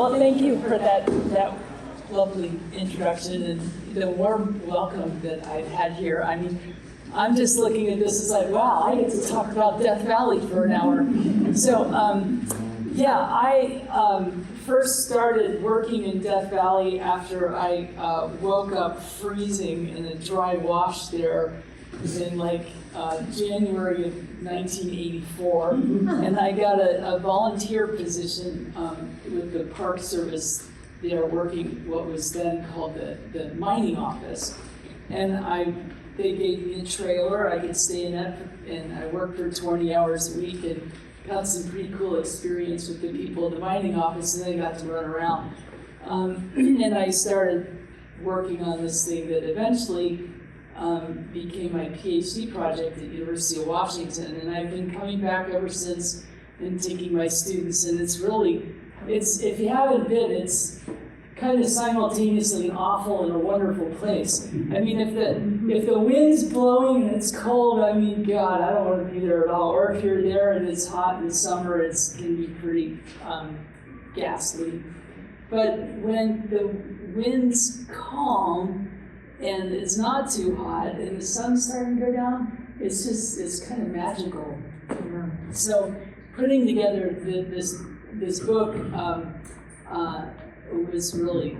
Well, thank you for that lovely introduction and the warm welcome that I've had here. I mean, I'm just looking at this as like, wow, I get to talk about Death Valley for an hour. So, yeah, I first started working in Death Valley after I woke up freezing in a dry wash there in like January of 1984, and I got a volunteer position with the Park Service there, working what was then called the mining office. And they gave me a trailer. I could stay in that, and I worked for 20 hours a week and got some pretty cool experience with the people at the mining office, and then I got to run around. And I started working on this thing that eventually became my PhD project at the University of Washington, and I've been coming back ever since and taking my students, and it's if you haven't been, it's kind of simultaneously an awful and a wonderful place. I mean, if the wind's blowing and it's cold, I mean, God, I don't want to be there at all. Or if you're there and it's hot in the summer, it can be pretty ghastly. But when the wind's calm and it's not too hot and the sun's starting to go down, it's kind of magical. So putting together this book was really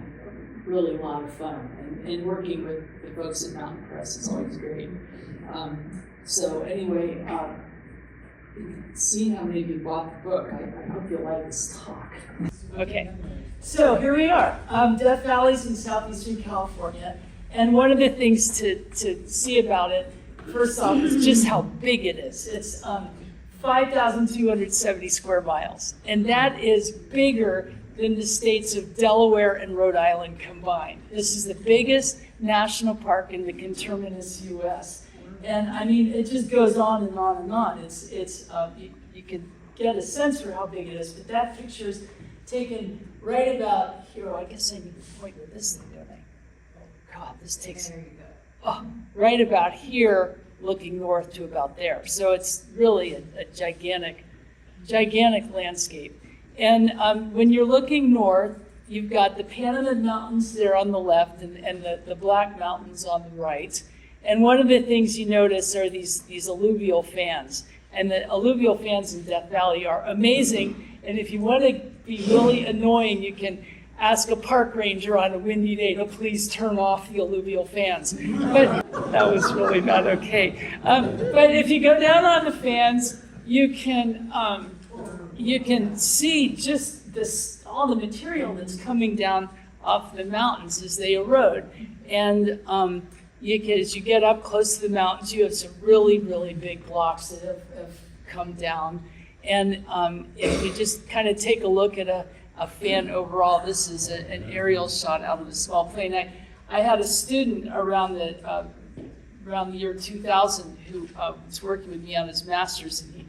a lot of fun, and working with the folks at Mountain Press is always great. So anyway, seeing how many of you bought the book, I hope you'll like this talk. Okay, so here we are. Death Valley's in southeastern California, and one of the things to see about it, first off, is just how big it is. It's 5,270 square miles, and that is bigger than the states of Delaware and Rhode Island combined. This is the biggest national park in the conterminous U.S. And I mean, it just goes on and on and on. You can get a sense for how big it is, but that picture is taken right about here. Oh, I guess I need to point with this thing, don't I? Oh, God, this takes, right about here, looking north to about there. So it's really a gigantic landscape. And when you're looking north, you've got the Panamint Mountains there on the left and the Black Mountains on the right. And one of the things you notice are these alluvial fans. And the alluvial fans in Death Valley are amazing. And if you want to be really annoying, you can ask a park ranger on a windy day to please turn off the alluvial fans. But that was really not okay. But if you go down on the fans, you can see just all the material that's coming down off the mountains as they erode. And as you get up close to the mountains, you have some really, really big blocks that have come down. And if you just kind of take a look at a fan overall, this is an aerial shot out of a small plane. I had a student around the year 2000 who was working with me on his master's, and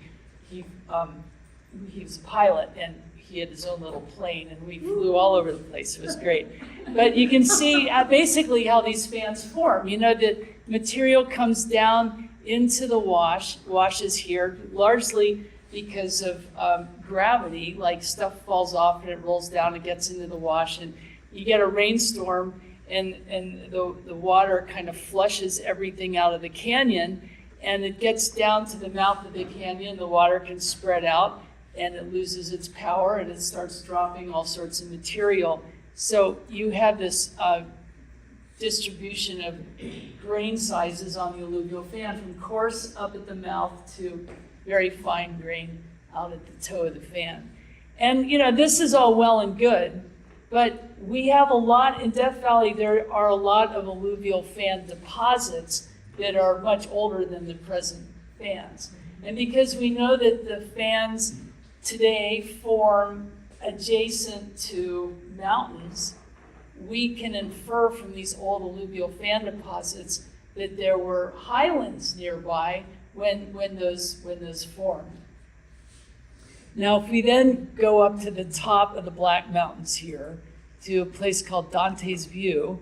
he was a pilot, and he had his own little plane, and we flew all over the place. It was great. But you can see basically how these fans form. You know, the material comes down into the washes here, largely because of gravity, like stuff falls off and it rolls down and gets into the wash, and you get a rainstorm, and the water kind of flushes everything out of the canyon, and it gets down to the mouth of the canyon. The water can spread out, and it loses its power, and it starts dropping all sorts of material. So you have this distribution of grain sizes on the alluvial fan, from coarse up at the mouth to very fine grain out at the toe of the fan. And you know, this is all well and good, but we have a lot in Death Valley. There are a lot of alluvial fan deposits that are much older than the present fans. And because we know that the fans today form adjacent to mountains, we can infer from these old alluvial fan deposits that there were highlands nearby when those formed. Now, if we then go up to the top of the Black Mountains here, to a place called Dante's View,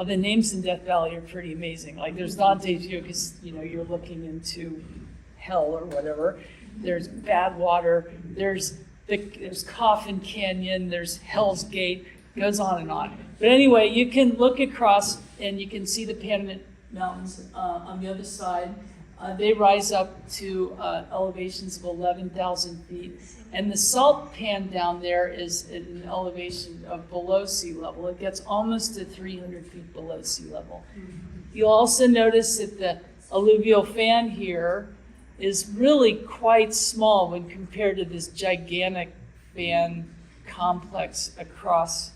the names in Death Valley are pretty amazing. Like there's Dante's View because you're looking into hell or whatever. There's bad water. There's there's Coffin Canyon, there's Hell's Gate, goes on and on. But anyway, you can look across and you can see the Panamint Mountains on the other side. They rise up to elevations of 11,000 feet. And the salt pan down there is at an elevation of below sea level. It gets almost to 300 feet below sea level. You'll also notice that the alluvial fan here is really quite small when compared to this gigantic fan complex across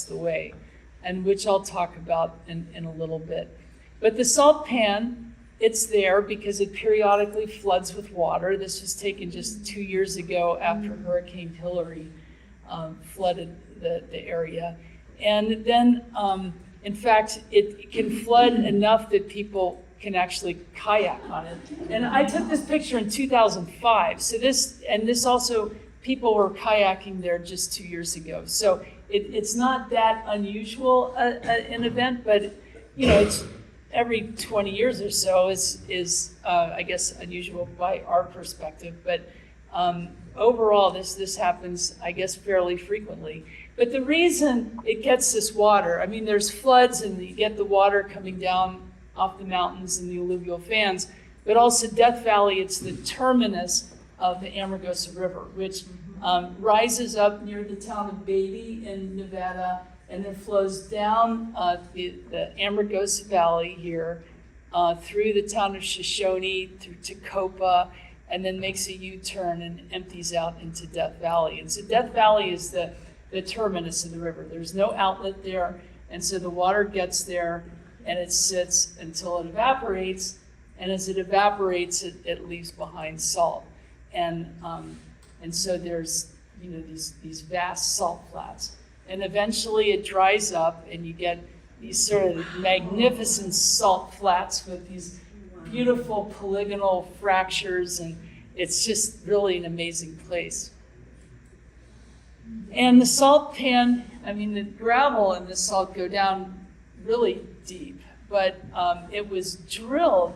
the way, and which I'll talk about in a little bit. But the salt pan, it's there because it periodically floods with water. This was taken just 2 years ago after Hurricane Hillary flooded the area. And then, in fact, it can flood enough that people can actually kayak on it. And I took this picture in 2005. So this also, people were kayaking there just 2 years ago. So it's not that unusual an event, but it's every 20 years or so is I guess unusual by our perspective. But overall, this happens, I guess, fairly frequently. But the reason it gets this water, I mean, there's floods and you get the water coming down off the mountains and the alluvial fans, but also Death Valley, it's the terminus of the Amargosa River, which rises up near the town of Beatty in Nevada, and then flows down the Amargosa Valley here through the town of Shoshone, through Tecopa, and then makes a U-turn and empties out into Death Valley. And so Death Valley is the terminus of the river. There's no outlet there, and so the water gets there, and it sits until it evaporates, and as it evaporates, it leaves behind salt. And so there's these vast salt flats. And eventually it dries up and you get these sort of magnificent salt flats with these beautiful polygonal fractures, and it's just really an amazing place. And the salt pan, I mean, the gravel and the salt go down really deep, but it was drilled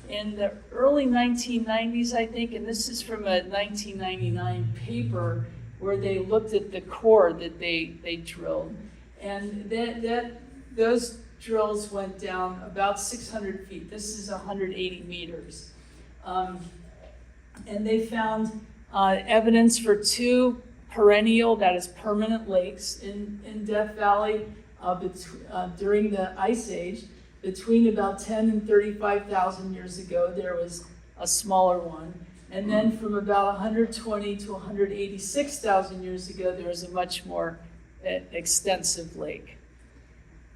in the early 1990s, I think, and this is from a 1999 paper where they looked at the core that they drilled. And those drills went down about 600 feet. This is 180 meters. And they found evidence for 2 perennial, that is permanent lakes in Death Valley during the Ice Age. Between about 10 and 35,000 years ago, there was a smaller one. And then from about 120 to 186,000 years ago, there was a much more extensive lake.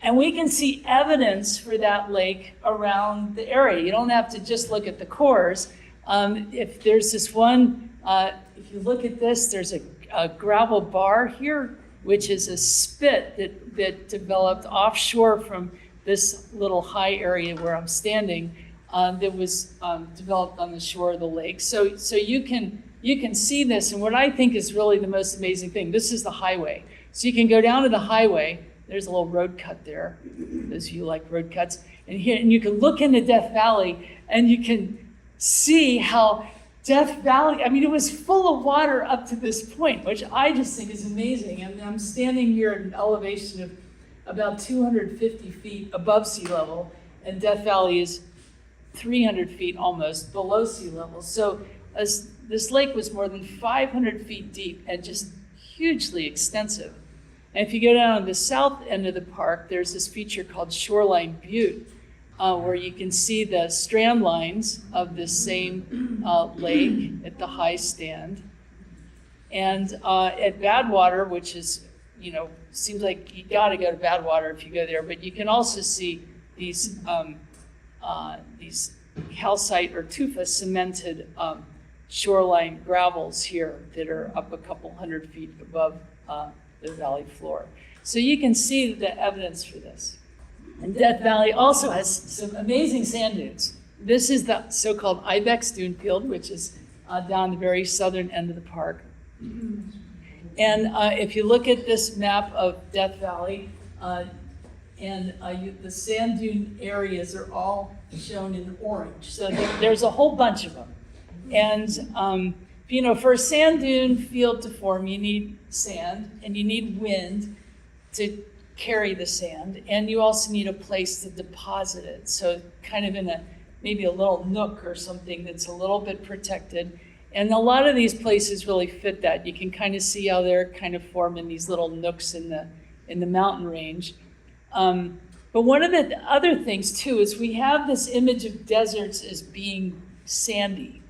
And we can see evidence for that lake around the area. You don't have to just look at the cores. If there's this one, if you look at this, there's a gravel bar here, which is a spit that developed offshore from this little high area where I'm standing, that was developed on the shore of the lake. So you can see this, and what I think is really the most amazing thing, this is the highway. So you can go down to the highway, there's a little road cut there, those of you like road cuts, and you can look into Death Valley, and you can see how Death Valley, I mean, it was full of water up to this point, which I just think is amazing. And I'm standing here at an elevation of about 250 feet above sea level, and Death Valley is 300 feet almost below sea level. So this lake was more than 500 feet deep and just hugely extensive. And if you go down on the south end of the park, there's this feature called Shoreline Butte, where you can see the strand lines of the same lake at the high stand. And at Badwater, which is, seems like you gotta go to Badwater if you go there, but you can also see these calcite or tufa cemented shoreline gravels here that are up a couple hundred feet above the valley floor. So you can see the evidence for this. And Death Valley also has some amazing sand dunes. This is the so-called Ibex Dune Field, which is down the very southern end of the park. And if you look at this map of Death Valley, the sand dune areas are all shown in orange. So there's a whole bunch of them. And For a sand dune field to form, you need sand and you need wind to carry the sand, and you also need a place to deposit it. So kind of in maybe a little nook or something that's a little bit protected. And a lot of these places really fit that. You can kind of see how they're kind of forming these little nooks in the mountain range. But one of the other things too is we have this image of deserts as being sandy.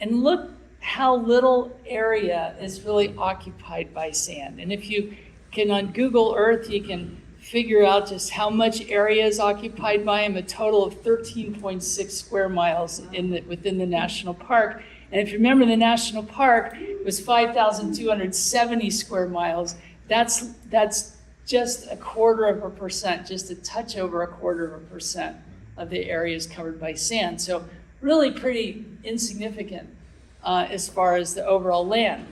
And look how little area is really occupied by sand. And if you can, on Google Earth, you can figure out just how much area is occupied by them, a total of 13.6 square miles within the national park. And if you remember, the national park was 5,270 square miles. That's just 0.25%, just a touch over 0.25% of the area is covered by sand. So really pretty insignificant as far as the overall land.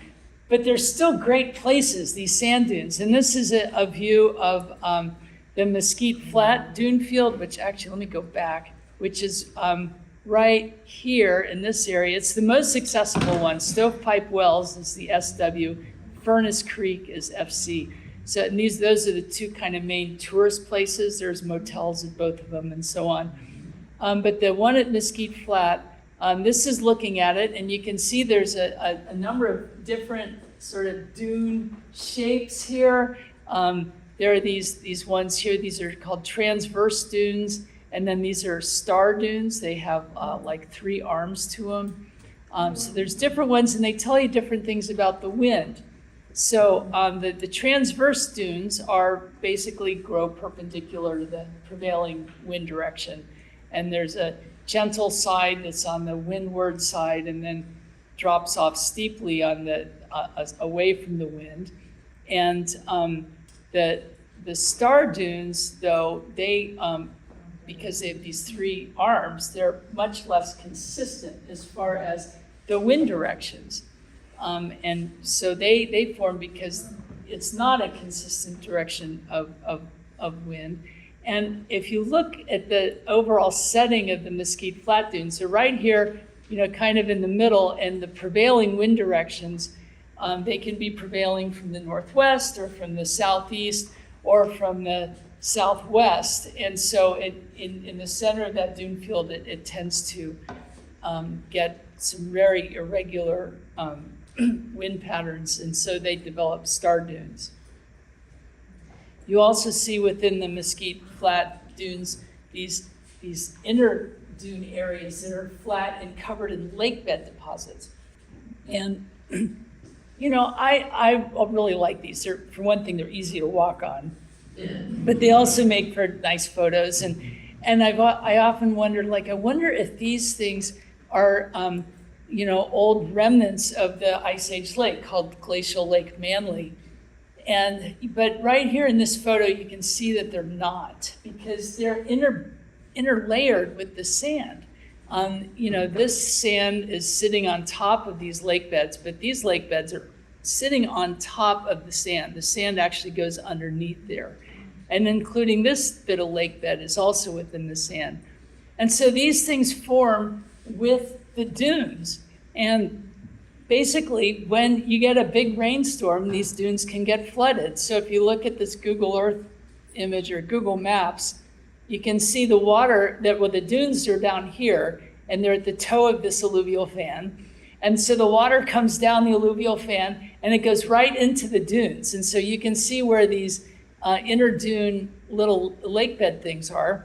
But they're still great places, these sand dunes. And this is a view of the Mesquite Flat dune field, which actually, let me go back, which is right here in this area. It's the most accessible one. Stovepipe Wells is the SW, Furnace Creek is FC. So those are the two kind of main tourist places. There's motels at both of them and so on. But the one at Mesquite Flat, this is looking at it, and you can see there's a number of different sort of dune shapes here. There are these ones here. These are called transverse dunes, and then these are star dunes. They have like 3 arms to them. So there's different ones, and they tell you different things about the wind. So the transverse dunes basically grow perpendicular to the prevailing wind direction. And there's a gentle side that's on the windward side and then drops off steeply on away from the wind. And the star dunes, though, they because they have these 3 arms, they're much less consistent as far as the wind directions. And so they form because it's not a consistent direction of wind. And if you look at the overall setting of the Mesquite Flat Dunes, so right here, kind of in the middle, and the prevailing wind directions, they can be prevailing from the northwest or from the southeast or from the southwest. And so in the center of that dune field, it tends to get some very irregular wind patterns, and so they develop star dunes. You also see within the Mesquite Flat Dunes these inner dune areas that are flat and covered in lake bed deposits. And I really like these. For one thing, they're easy to walk on, but they also make for nice photos. And I often wondered, I wonder if these things are old remnants of the Ice Age lake called Glacial Lake Manly. But right here in this photo, you can see that they're not, because they're interlayered with the sand. This sand is sitting on top of these lake beds, but these lake beds are sitting on top of the sand. The sand actually goes underneath there. And including this bit of lake bed is also within the sand. And so these things form with the dunes. And basically, when you get a big rainstorm, these dunes can get flooded. So if you look at this Google Earth image or Google Maps, you can see the water the dunes are down here, and they're at the toe of this alluvial fan. And so the water comes down the alluvial fan, and it goes right into the dunes. And so you can see where these inner dune little lake bed things are.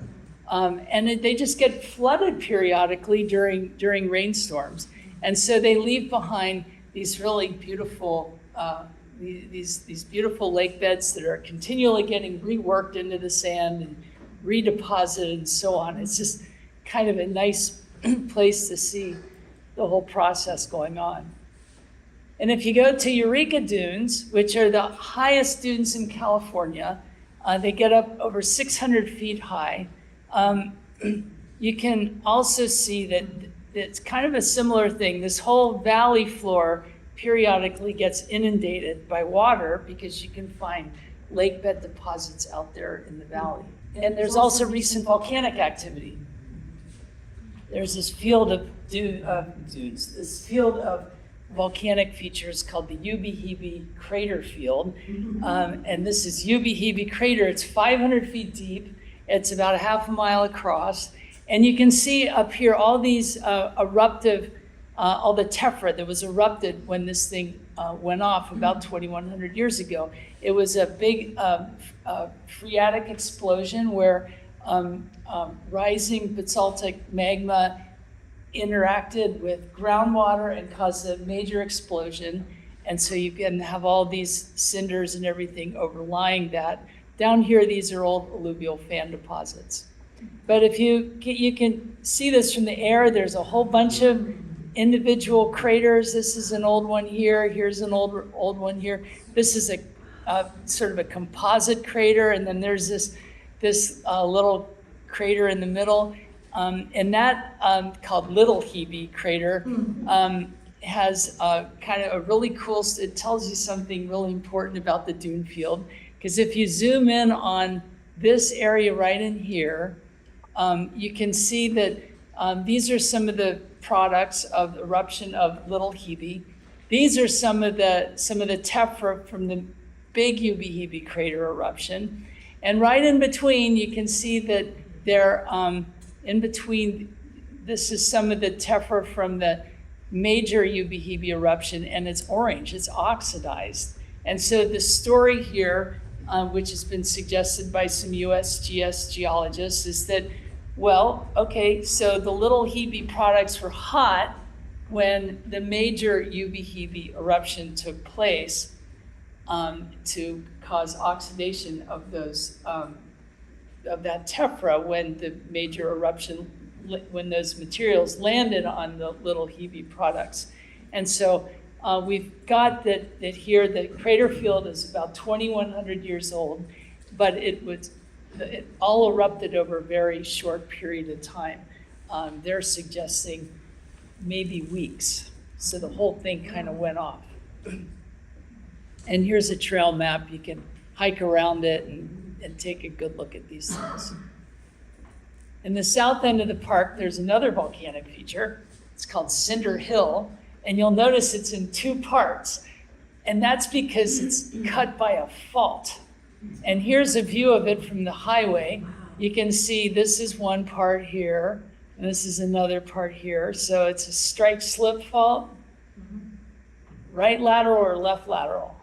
And they just get flooded periodically during rainstorms. And so they leave behind these really beautiful, these beautiful lake beds that are continually getting reworked into the sand and redeposited and so on. It's just kind of a nice place to see the whole process going on. And if you go to Eureka Dunes, which are the highest dunes in California, they get up over 600 feet high. You can also see that it's kind of a similar thing. This whole valley floor periodically gets inundated by water because you can find lake bed deposits out there in the valley. And there's also recent volcanic activity. There's this field of dunes, this field of volcanic features called the Ubehebe crater field. And this is Ubehebe crater. It's 500 feet deep. It's about a half a mile across. And you can see up here all these eruptive, all the tephra that was erupted when this thing went off about 2,100 years ago. It was a big phreatic explosion where rising basaltic magma interacted with groundwater and caused a major explosion. And so you can have all these cinders and everything overlying that. Down here, these are old alluvial fan deposits. But if you can see this from the air, there's a whole bunch of individual craters. This is an old one here. Here's an old one here. This is a sort of a composite crater, and then there's this little crater in the middle. And that, called Little Hebe crater, has kind of a really cool, it tells you something really important about the dune field. Because if you zoom in on this area right in here, you can see that these are some of the products of the eruption of Little Hebe. These are some of the tephra from the big Ubehebe crater eruption. And right in between, you can see that they're in between, this is some of the tephra from the major Ubehebe eruption, and it's orange, it's oxidized. And so the story here, which has been suggested by some USGS geologists, is that, well, okay, so the Little Hebe products were hot when the major Ubehebe eruption took place to cause oxidation of those of that tephra when the major eruption, when those materials landed on the Little Hebe products. And so we've got that here, the crater field is about 2,100 years old, but it all erupted over a very short period of time. They're suggesting maybe weeks. So the whole thing kind of went off. And here's a trail map. You can hike around it and take a good look at these things. In the south end of the park, there's another volcanic feature. It's called Cinder Hill, and you'll notice it's in two parts, and that's because it's cut by a fault. And here's a view of it from the highway. You can see this is one part here, and this is another part here. So it's a strike slip fault. Right lateral or left lateral?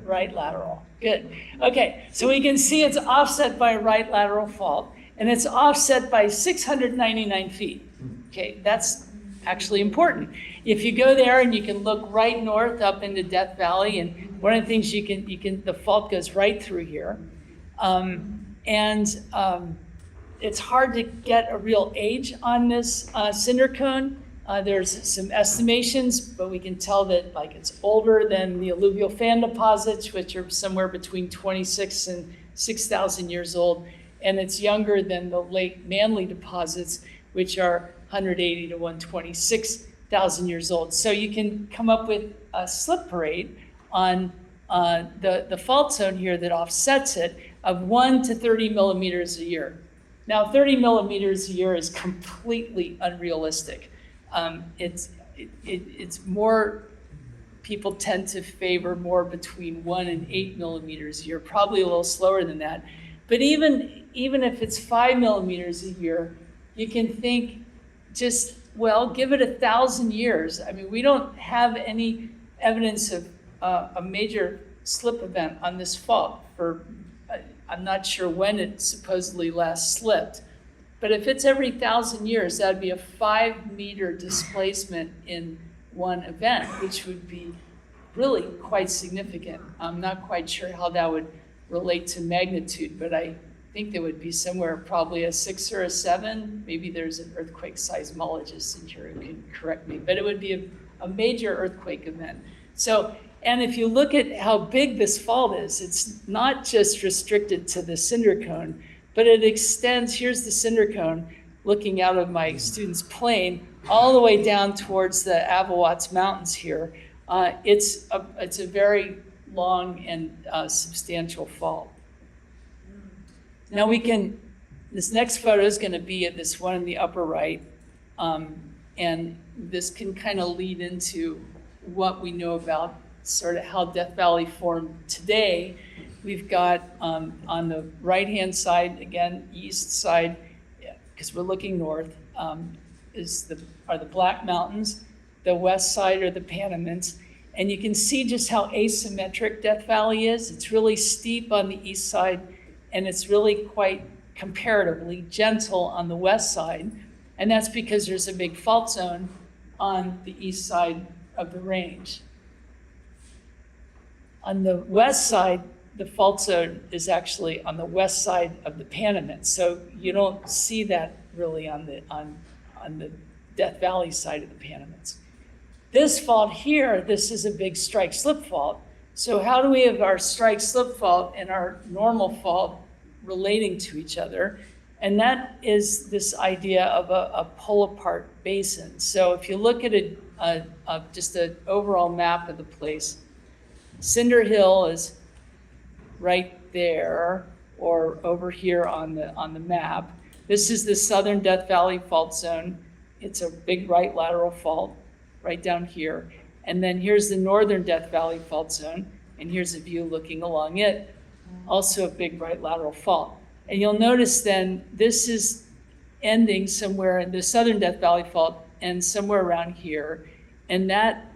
Right lateral. Good. Okay, so we can see it's offset by a right lateral fault, and it's offset by 699 feet. Okay, that's actually important. If you go there and you can look right north up into Death Valley, and one of the things the fault goes right through here. It's hard to get a real age on this cinder cone. There's some estimations, but we can tell that it's older than the alluvial fan deposits, which are somewhere between 26 and 6,000 years old. And it's younger than the Lake Manly deposits, which are 180 to 126,000 years old. So you can come up with a slip rate on the fault zone here that offsets it of 1 to 30 millimeters a year. Now, 30 millimeters a year is completely unrealistic. It's more, people tend to favor more between 1 and 8 millimeters a year, probably a little slower than that. But even if it's 5 millimeters a year, you can think just, well, give it 1,000 years. I mean, we don't have any evidence of a major slip event on this fault for, I'm not sure when it supposedly last slipped. But if it's every 1,000 years, that'd be a 5-meter displacement in one event, which would be really quite significant. I'm not quite sure how that would relate to magnitude, but I think there would be somewhere probably a 6 or a 7. Maybe there's an earthquake seismologist in here who can correct me, but it would be a major earthquake event. So, and if you look at how big this fault is, it's not just restricted to the cinder cone, but it extends, here's the cinder cone, looking out of my student's plane, all the way down towards the Avawatz Mountains here. It's a very long and substantial fault. Now this next photo is gonna be at this one in the upper right. And this can kind of lead into what we know about sort of how Death Valley formed today. We've got on the right-hand side, again, east side, because we're looking north, are the Black Mountains. The west side are the Panamints. And you can see just how asymmetric Death Valley is. It's really steep on the east side, and it's really quite comparatively gentle on the west side. And that's because there's a big fault zone on the east side of the range. On the west side, the fault zone is actually on the west side of the Panamint. So you don't see that really on the Death Valley side of the Panamints. This fault here, this is a big strike-slip fault. So how do we have our strike-slip fault and our normal fault relating to each other? And that is this idea of a pull-apart basin. So if you look at just an overall map of the place, Cinder Hill is right there, or over here on the map. This is the southern Death Valley fault zone. It's a big right lateral fault right down here. And then here's the northern Death Valley fault zone, and here's a view looking along it, also a big right lateral fault. And you'll notice then this is ending somewhere in the southern Death Valley fault and somewhere around here. And that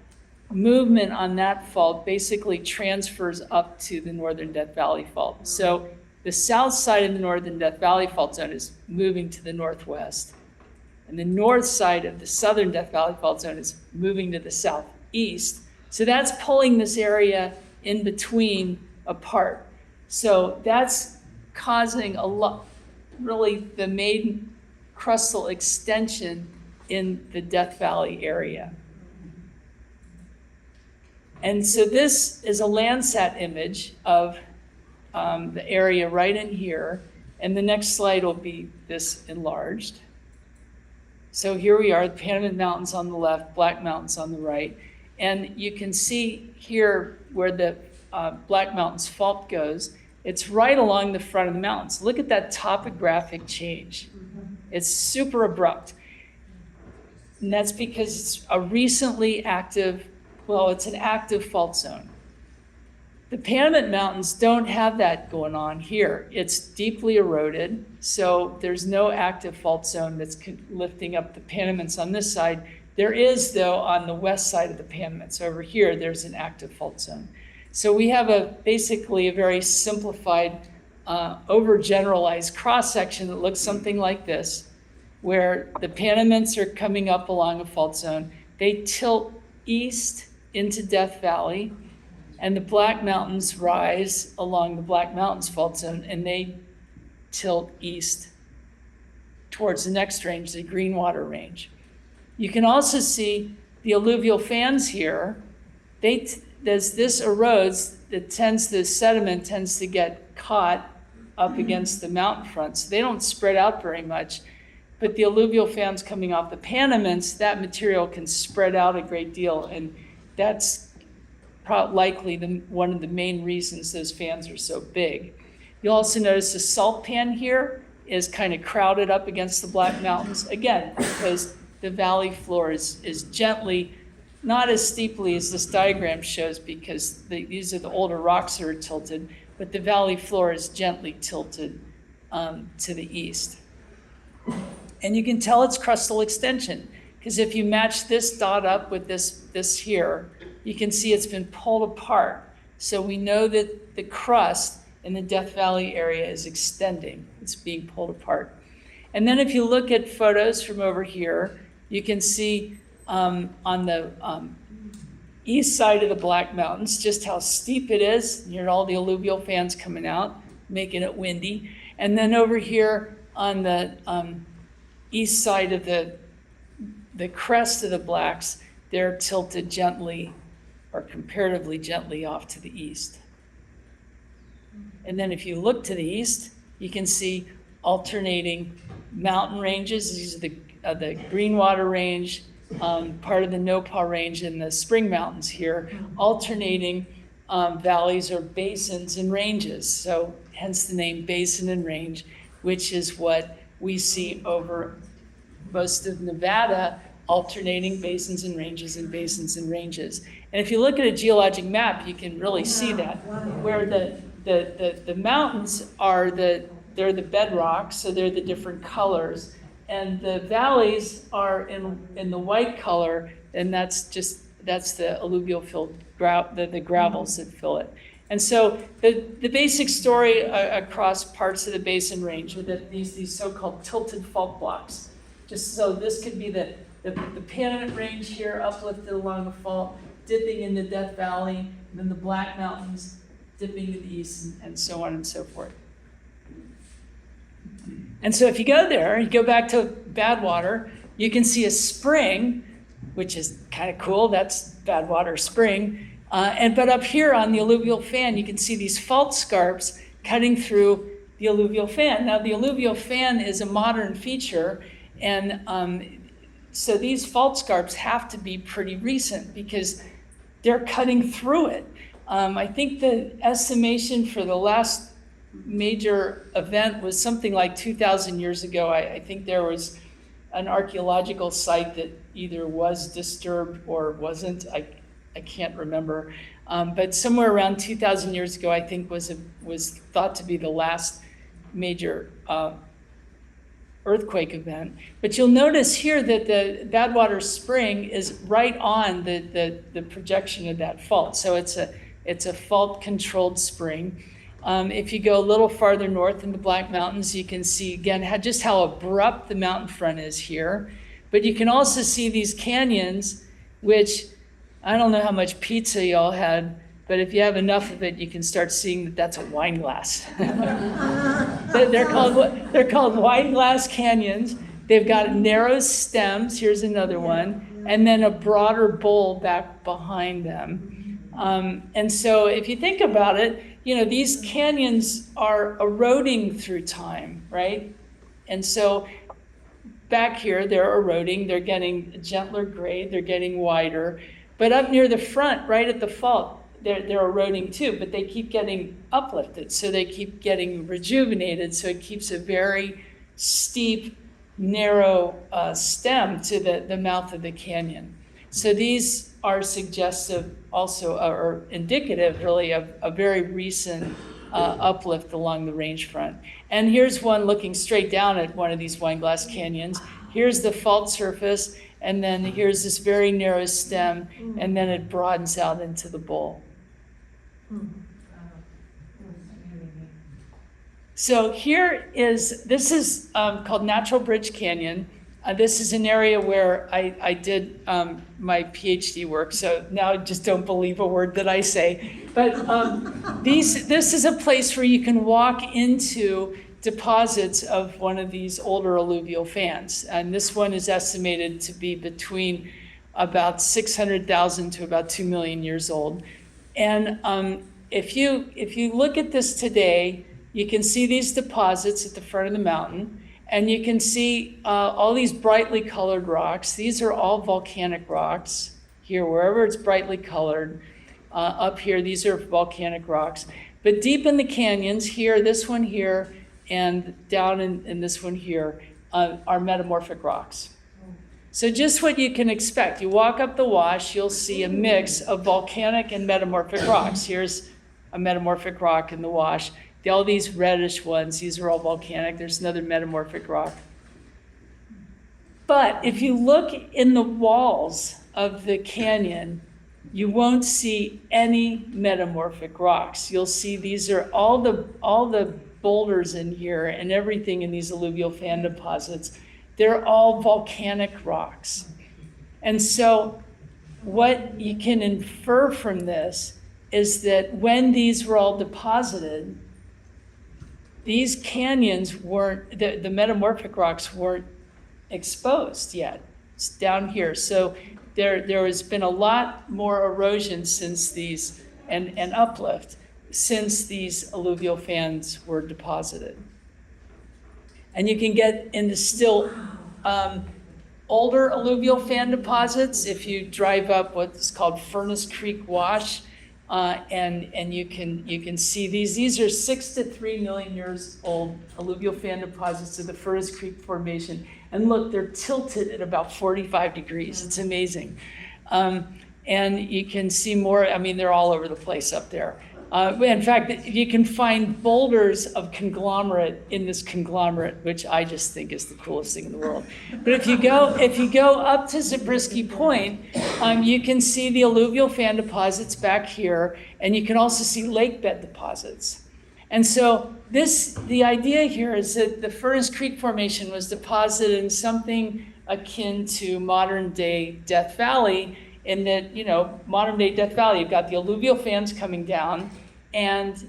movement on that fault basically transfers up to the northern Death Valley fault. So the south side of the northern Death Valley fault zone is moving to the northwest. And the north side of the southern Death Valley fault zone is moving to the southeast. So that's pulling this area in between apart. So that's causing a lot, really the main crustal extension in the Death Valley area. And so this is a Landsat image of the area right in here. And the next slide will be this enlarged. So here we are, the Panamint Mountains on the left, Black Mountains on the right. And you can see here where the Black Mountains fault goes. It's right along the front of the mountains. Look at that topographic change. It's super abrupt. And that's because it's a recently active, well, it's an active fault zone. The Panamint Mountains don't have that going on here. It's deeply eroded, so there's no active fault zone that's lifting up the Panamints on this side. There is, though, on the west side of the Panamints. Over here, there's an active fault zone. So we have basically a very simplified, overgeneralized cross-section that looks something like this, where the Panamints are coming up along a fault zone. They tilt east into Death Valley, and the Black Mountains rise along the Black Mountains fault zone, and they tilt east towards the next range, the Greenwater Range. You can also see the alluvial fans here. As this erodes, the sediment tends to get caught up against the mountain front, so they don't spread out very much. But the alluvial fans coming off the Panamints, that material can spread out a great deal, and that's likely one of the main reasons those fans are so big. You'll also notice the salt pan here is kind of crowded up against the Black Mountains, again, because the valley floor is gently, not as steeply as this diagram shows, because these are the older rocks that are tilted, but the valley floor is gently tilted to the east. And you can tell it's crustal extension, because if you match this dot up with this here, you can see it's been pulled apart. So we know that the crust in the Death Valley area is extending. It's being pulled apart. And then if you look at photos from over here, you can see on the east side of the Black Mountains just how steep it is. You hear all the alluvial fans coming out, making it windy. And then over here on the east side of the crest of the Blacks, they're tilted gently or comparatively gently off to the east. And then if you look to the east, you can see alternating mountain ranges. These are the Greenwater Range, part of the Nopah Range, and the Spring Mountains here, alternating valleys or basins and ranges. So hence the name basin and range, which is what we see over most of Nevada alternating basins and ranges and basins and ranges. And if you look at a geologic map, you can really see that, where the mountains are they're the bedrock, so they're the different colors. And the valleys are in the white color, and that's the alluvial filled the gravels that fill it. And so the basic story across parts of the basin range are that these so-called tilted fault blocks. Just so this could be the Panamint Range here, uplifted along the fault, dipping into Death Valley, and then the Black Mountains dipping to the east, and so on and so forth. And so if you go there, you go back to Badwater, you can see a spring, which is kind of cool. That's Badwater Spring. But up here on the alluvial fan, you can see these fault scarps cutting through the alluvial fan. Now, the alluvial fan is a modern feature, and so these fault scarps have to be pretty recent because they're cutting through it. I think the estimation for the last major event was something like 2,000 years ago. I think there was an archaeological site that either was disturbed or wasn't. I can't remember. But somewhere around 2,000 years ago, I think was thought to be the last major earthquake event. But you'll notice here that the Badwater Spring is right on the projection of that fault. So it's a fault-controlled spring. If you go a little farther north in the Black Mountains, you can see again just how abrupt the mountain front is here. But you can also see these canyons, which I don't know how much pizza y'all had, but if you have enough of it, you can start seeing that that's a wine glass. They're called wine glass canyons. They've got narrow stems. Here's another one, and then a broader bowl back behind them. And so if you think about it, these canyons are eroding through time, right? And so back here, they're eroding. They're getting a gentler grade. They're getting wider. But up near the front, right at the fault, they're eroding too, but they keep getting uplifted. So they keep getting rejuvenated. So it keeps a very steep, narrow stem to the mouth of the canyon. So these are suggestive also, or indicative really, of a very recent uplift along the range front. And here's one looking straight down at one of these wine glass canyons. Here's the fault surface, and then here's this very narrow stem, and then it broadens out into the bowl. So this is called Natural Bridge Canyon. This is an area where I did my PhD work, so now just don't believe a word that I say. But this is a place where you can walk into deposits of one of these older alluvial fans. And this one is estimated to be between about 600,000 to about 2 million years old. And if you look at this today, you can see these deposits at the front of the mountain. And you can see all these brightly colored rocks. These are all volcanic rocks here, wherever it's brightly colored. Up here, these are volcanic rocks. But deep in the canyons, here, this one here, and down in this one here, are metamorphic rocks. So just what you can expect. You walk up the wash, you'll see a mix of volcanic and metamorphic rocks. Here's a metamorphic rock in the wash. All these reddish ones, these are all volcanic. There's another metamorphic rock. But if you look in the walls of the canyon, you won't see any metamorphic rocks. You'll see these are all the boulders in here and everything in these alluvial fan deposits. They're all volcanic rocks. And so what you can infer from this is that when these were all deposited, these canyons weren't, the metamorphic rocks weren't exposed yet. It's down here. So there has been a lot more erosion since these, and uplift, since these alluvial fans were deposited. And you can get into still older alluvial fan deposits if you drive up what's called Furnace Creek Wash. And you can see these are 6 to 3 million years old alluvial fan deposits of the Furnace Creek Formation. And look, they're tilted at about 45 degrees. It's amazing. And you can see more, I mean, they're all over the place up there. In fact, you can find boulders of conglomerate in this conglomerate, which I just think is the coolest thing in the world. But if you go up to Zabriskie Point, you can see the alluvial fan deposits back here, and you can also see lake bed deposits. And so the idea here is that the Furnace Creek Formation was deposited in something akin to modern day Death Valley, in that, modern day Death Valley, you've got the alluvial fans coming down, and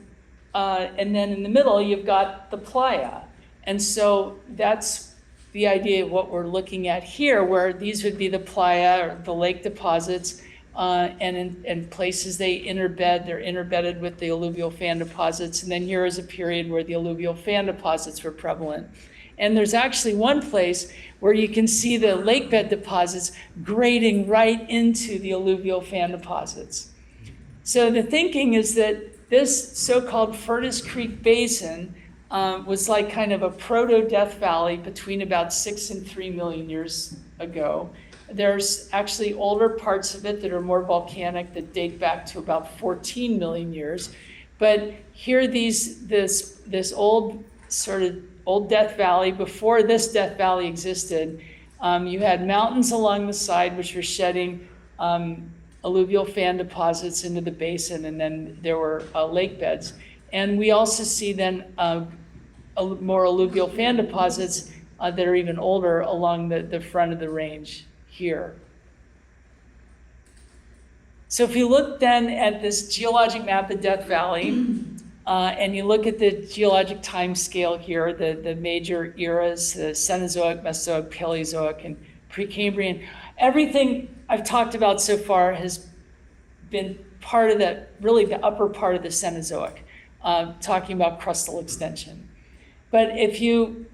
then in the middle, you've got the playa. And so that's the idea of what we're looking at here, where these would be the playa or the lake deposits, and in places they're interbedded with the alluvial fan deposits. And then here is a period where the alluvial fan deposits were prevalent. And there's actually one place where you can see the lake bed deposits grading right into the alluvial fan deposits. So the thinking is that this so-called Furnace Creek Basin was like kind of a proto-Death Valley between about 6 and 3 million years ago. There's actually older parts of it that are more volcanic that date back to about 14 million years. But here this old sort of old Death Valley, before this Death Valley existed, you had mountains along the side which were shedding alluvial fan deposits into the basin, and then there were lake beds. And we also see then more alluvial fan deposits that are even older along the front of the range here. So if you look then at this geologic map of Death Valley, and you look at the geologic time scale here, the major eras, the Cenozoic, Mesozoic, Paleozoic, and Precambrian, everything I've talked about so far has been part of the upper part of the Cenozoic, talking about crustal extension. But if you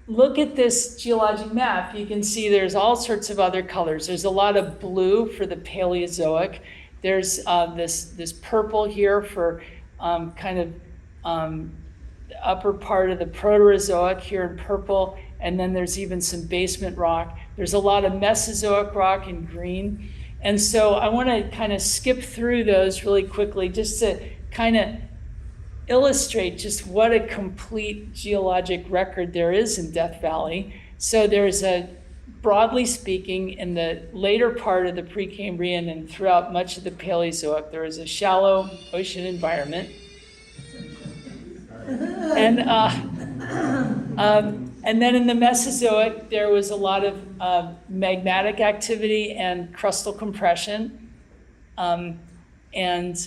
look at this geologic map, you can see there's all sorts of other colors. There's a lot of blue for the Paleozoic. There's this purple here for the upper part of the Proterozoic here in purple, and then there's even some basement rock. There's a lot of Mesozoic rock in green. And so I want to kind of skip through those really quickly just to kind of illustrate just what a complete geologic record there is in Death Valley. So there's broadly speaking, in the later part of the Precambrian and throughout much of the Paleozoic, there is a shallow ocean environment. And then in the Mesozoic, there was a lot of magmatic activity and crustal compression. And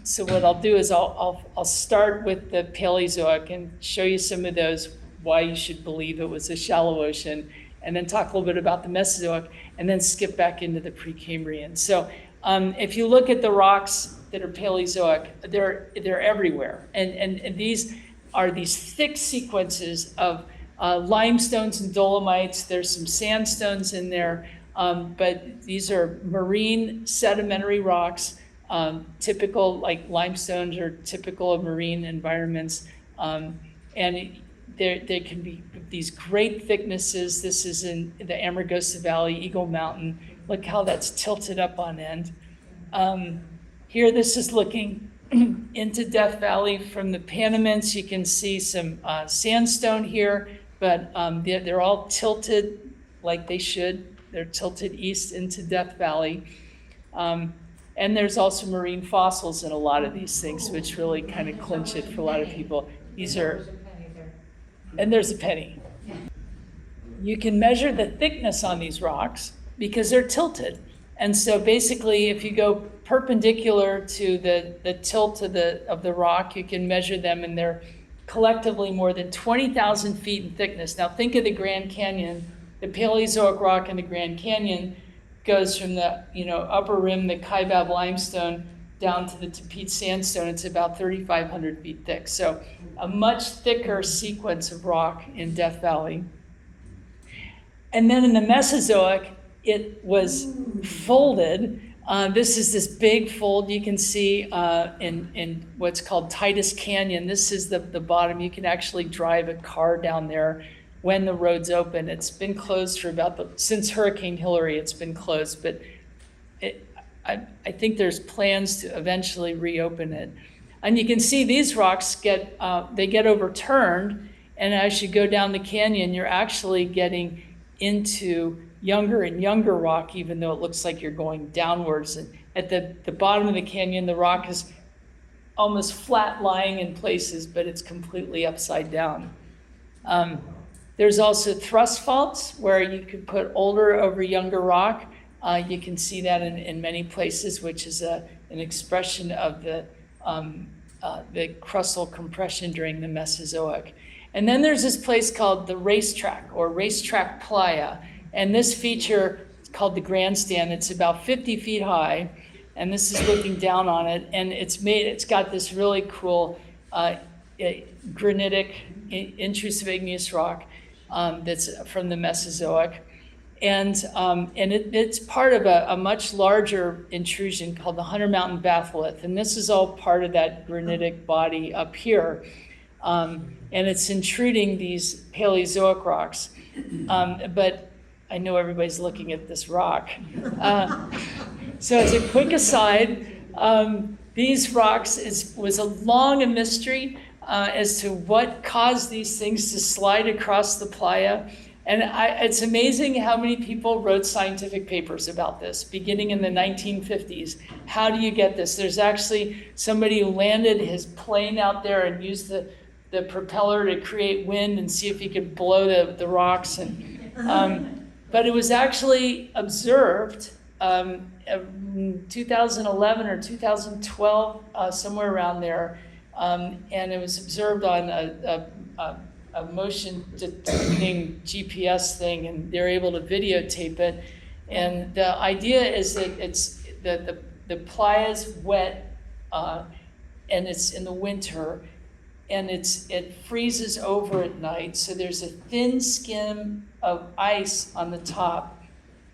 so what I'll do is I'll start with the Paleozoic and show you some of those, why you should believe it was a shallow ocean, and then talk a little bit about the Mesozoic, and then skip back into the Precambrian. So if you look at the rocks that are Paleozoic, they're everywhere. And these are these thick sequences of limestones and dolomites. There's some sandstones in there, but these are marine sedimentary rocks, typical, like limestones are typical of marine environments. And they can be these great thicknesses. This is in the Amargosa Valley, Eagle Mountain. Look how that's tilted up on end. Here, this is looking into Death Valley from the Panamints. You can see some sandstone here, but they're all tilted like they should. They're tilted east into Death Valley. And there's also marine fossils in a lot of these things, which really kind of clinch it for a lot of people. These are, and there's a penny. You can measure the thickness on these rocks because they're tilted. And so basically, if you go perpendicular to the tilt of the rock, you can measure them, and they're collectively more than 20,000 feet in thickness. Now think of the Grand Canyon. The Paleozoic rock in the Grand Canyon goes from the upper rim, the Kaibab limestone, down to the Tapete sandstone. It's about 3,500 feet thick. So a much thicker sequence of rock in Death Valley. And then in the Mesozoic, it was folded This is this big fold you can see in what's called Titus Canyon. This is the bottom. You can actually drive a car down there when the road's open. It's been closed for since Hurricane Hillary, it's been closed, but I think there's plans to eventually reopen it. And you can see these rocks get overturned, and as you go down the canyon, you're actually getting into younger and younger rock, even though it looks like you're going downwards. And at the bottom of the canyon, the rock is almost flat lying in places, but it's completely upside down. There's also thrust faults where you could put older over younger rock. You can see that in many places, which is an expression of the crustal compression during the Mesozoic. And then there's this place called the racetrack or racetrack playa. And this feature is called the grandstand. It's about 50 feet high. And this is looking down on it. And it's got this really cool granitic intrusive igneous rock that's from the Mesozoic. And it's part of a much larger intrusion called the Hunter Mountain batholith. And this is all part of that granitic body up here. And it's intruding these Paleozoic rocks. But I know everybody's looking at this rock. So as a quick aside, these rocks was long a mystery as to what caused these things to slide across the playa. And it's amazing how many people wrote scientific papers about this, beginning in the 1950s. How do you get this? There's actually somebody who landed his plane out there and used the propeller to create wind and see if he could blow the rocks. But it was actually observed in 2011 or 2012, somewhere around there. And it was observed on a motion detecting GPS thing, and they're able to videotape it. And the idea is that the playa's wet, and it's in the winter, and it freezes over at night. So there's a thin skin of ice on the top.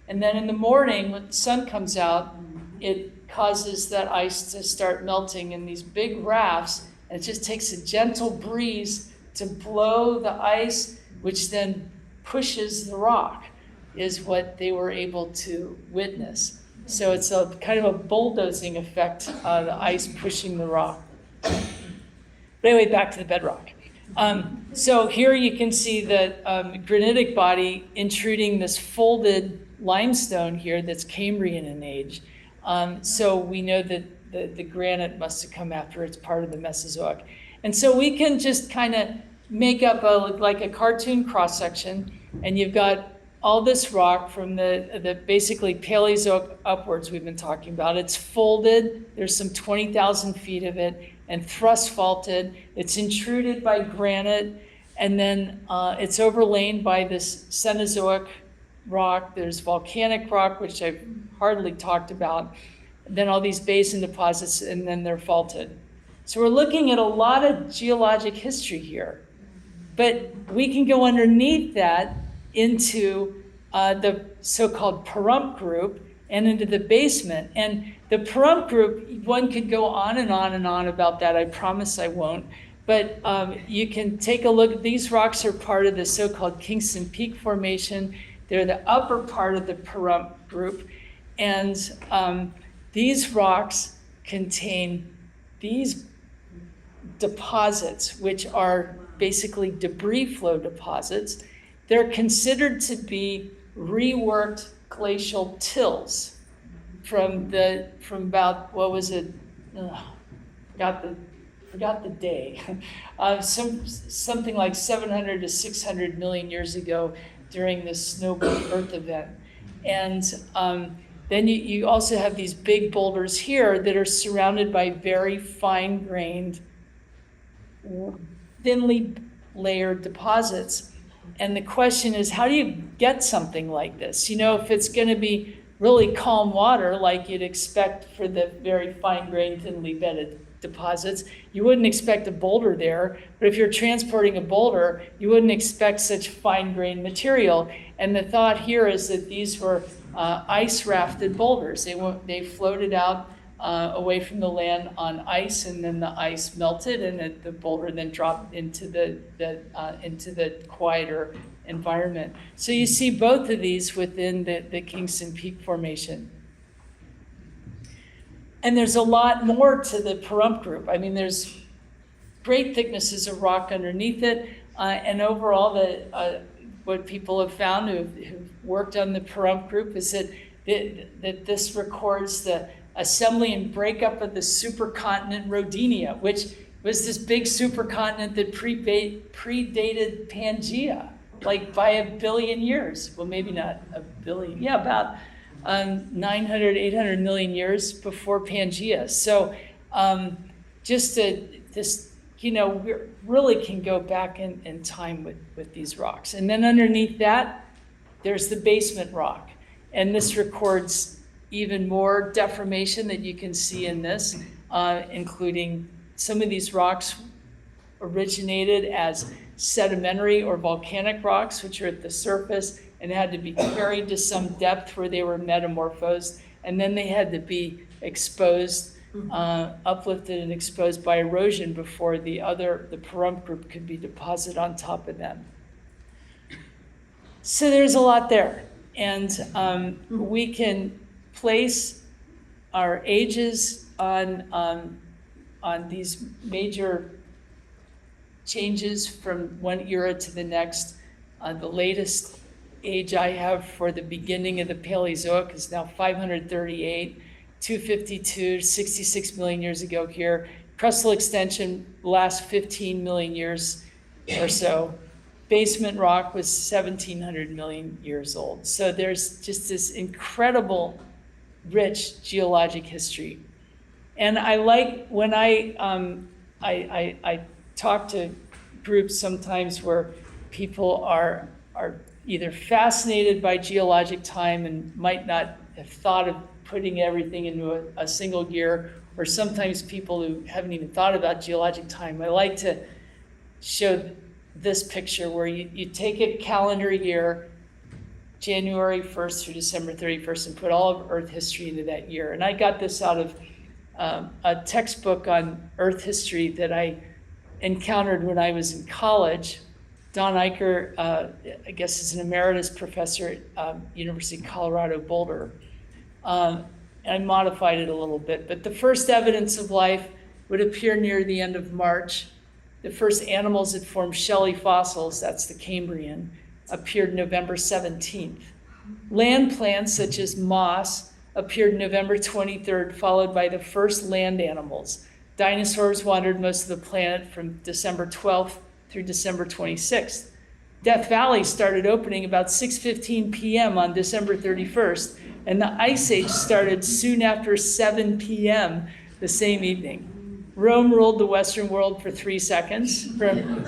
And then in the morning, when the sun comes out, it causes that ice to start melting in these big rafts. And it just takes a gentle breeze to blow the ice, which then pushes the rock, is what they were able to witness. So it's a kind of a bulldozing effect, the ice pushing the rock. But anyway, back to the bedrock. So here you can see the granitic body intruding this folded limestone here that's Cambrian in age. So we know that the granite must have come after. It's part of the Mesozoic. And so we can just kind of make up like a cartoon cross-section, and you've got all this rock from the basically Paleozoic upwards we've been talking about. It's folded. There's some 20,000 feet of it, and thrust faulted. It's intruded by granite, and then it's overlain by this Cenozoic rock. There's volcanic rock, which I've hardly talked about. Then all these basin deposits, and then they're faulted. So we're looking at a lot of geologic history here. But we can go underneath that into the so-called Pahrump group and into the basement. And the Pahrump group, one could go on and on and on about that. I promise I won't. But you can take a look. These rocks are part of the so-called Kingston Peak Formation. They're the upper part of the Pahrump group. And these rocks contain these deposits, which are basically debris flow deposits. They're considered to be reworked glacial tills from about, what was it? Forgot the day. Something like 700 to 600 million years ago during the snowball Earth event. And then you also have these big boulders here that are surrounded by very fine-grained, thinly layered deposits. And the question is, how do you get something like this? You know, if it's going to be really calm water, like you'd expect for the very fine-grained, thinly bedded deposits, you wouldn't expect a boulder there. But if you're transporting a boulder, you wouldn't expect such fine-grained material. And the thought here is that these were ice rafted boulders. They floated out away from the land on ice, and then the ice melted, and the boulder then dropped into the quieter environment. So you see both of these within the Kingston Peak Formation. And there's a lot more to the Pahrump group. I mean, there's great thicknesses of rock underneath it, and overall, what people have found who've worked on the Pahrump group is that this records the assembly and breakup of the supercontinent Rodinia, which was this big supercontinent that predated Pangaea, like by 1 billion years. Well, maybe not 1 billion, yeah, about 900, 800 million years before Pangaea. So we really can go back in time with these rocks. And then underneath that, there's the basement rock. And this records even more deformation that you can see in this, including some of these rocks originated as sedimentary or volcanic rocks, which are at the surface and had to be carried to some depth where they were metamorphosed. And then they had to be exposed, uplifted and exposed by erosion before the Pahrump group could be deposited on top of them. So there's a lot there. And we can place our ages on these major changes from one era to the next. The latest age I have for the beginning of the Paleozoic is now 538, 252, 66 million years ago here. Crustal extension last 15 million years or so. Basement rock was 1,700 million years old. So there's just this incredible, rich geologic history. And I like when I talk to groups sometimes where people are either fascinated by geologic time and might not have thought of putting everything into a single year, or sometimes people who haven't even thought about geologic time. I like to show this picture where you take a calendar year, January 1st through December 31st, and put all of Earth history into that year. And I got this out of a textbook on Earth history that I encountered when I was in college. Don Eicher, I guess, is an emeritus professor at University of Colorado Boulder. I modified it a little bit, but the first evidence of life would appear near the end of March. The first animals that formed shelly fossils, that's the Cambrian, appeared November 17th. Land plants such as moss appeared November 23rd, followed by the first land animals. Dinosaurs wandered most of the planet from December 12th through December 26th. Death Valley started opening about 6:15 p.m. on December 31st, and the Ice Age started soon after 7 p.m. the same evening. Rome ruled the Western world for 3 seconds, from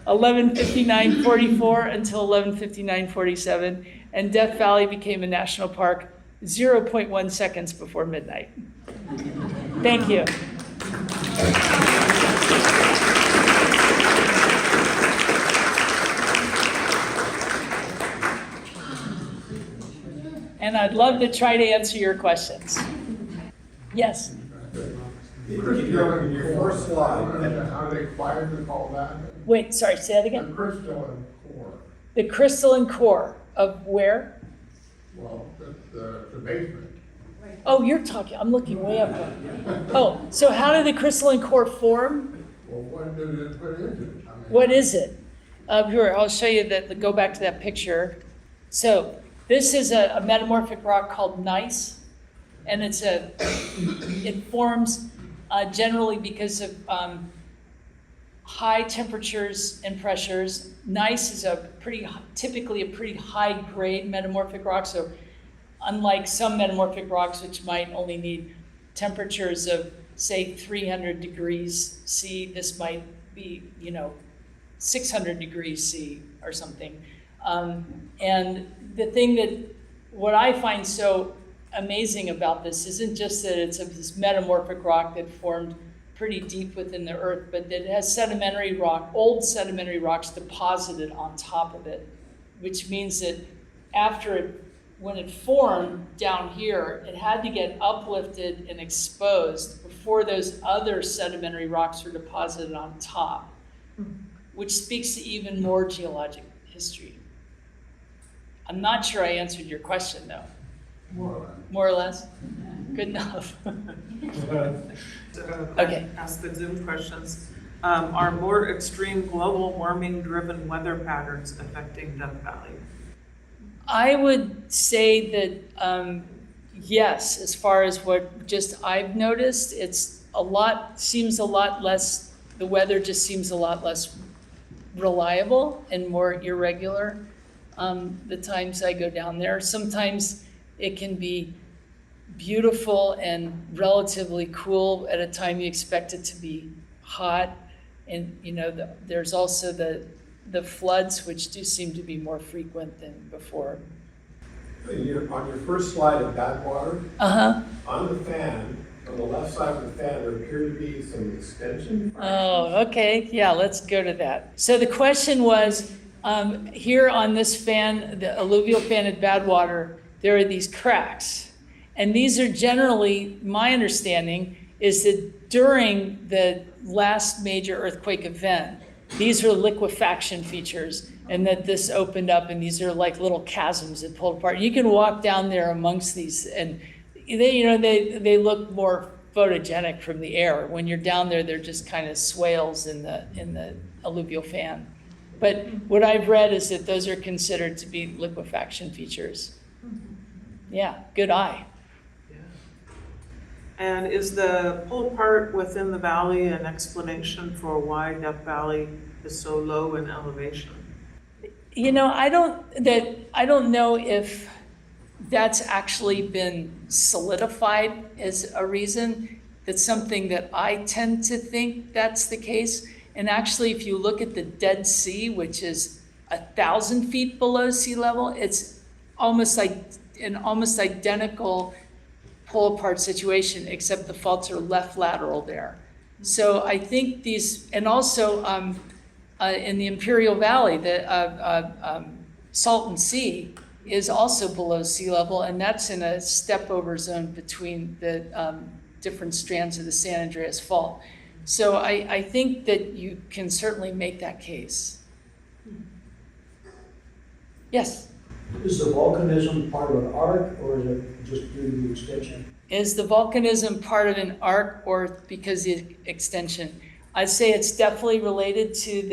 11:59:44 until 11:59:47, and Death Valley became a national park 0.1 seconds before midnight. Thank you. And I'd love to try to answer your questions. Yes? Crystalline core slide. How they acquired to call that? Wait, sorry, say that again? The crystalline core. The crystalline core of where? Well, the basement. Oh, you're talking, I'm looking way up there. Oh, so how did the crystalline core form? Well, what did it put into it? What is it? Here, I'll show you that, go back to that picture. So this is a metamorphic rock called gneiss, and it forms generally because of high temperatures and pressures. Gneiss is typically a pretty high grade metamorphic rock. So unlike some metamorphic rocks, which might only need temperatures of say 300 degrees C, this might be 600 degrees C or something. And the thing what I find so amazing about this isn't just that it's this metamorphic rock that formed pretty deep within the earth, but that it has old sedimentary rocks deposited on top of it, which means that after it when it formed down here, it had to get uplifted and exposed before those other sedimentary rocks were deposited on top, which speaks to even more geologic history. I'm not sure I answered your question, though. More or less? Good enough. Okay. Ask the Zoom questions. Are more extreme global warming-driven weather patterns affecting Death Valley? I would say that yes, as far as what just I've noticed, seems a lot less, the weather just seems a lot less reliable and more irregular. The times I go down there, sometimes it can be beautiful and relatively cool at a time you expect it to be hot. And there's also the floods, which do seem to be more frequent than before. On your first slide of bad water, on the fan, on the left side of the fan, there appear to be some extension. Oh, okay. Yeah, let's go to that. So the question was, here on this fan, the alluvial fan at Badwater, there are these cracks. And these are generally, my understanding, is that during the last major earthquake event, these are liquefaction features, and that this opened up, and these are like little chasms that pulled apart. You can walk down there amongst these, and they look more photogenic from the air. When you're down there, they're just kind of swales in the alluvial fan. But what I've read is that those are considered to be liquefaction features. Yeah, good eye. And is the pull apart within the valley an explanation for why Death Valley is so low in elevation? I don't know if that's actually been solidified as a reason. That's something that I tend to think that's the case. And actually, if you look at the Dead Sea, which is 1,000 feet below sea level, it's almost like an almost identical pull apart situation, except the faults are left lateral there. So I think these, and also in the Imperial Valley, the Salton Sea is also below sea level, and that's in a step over zone between the different strands of the San Andreas Fault. So I think that you can certainly make that case. Yes? Is the volcanism part of an arc, or is it just due to the extension? Is the volcanism part of an arc or because of the extension? I'd say it's definitely related to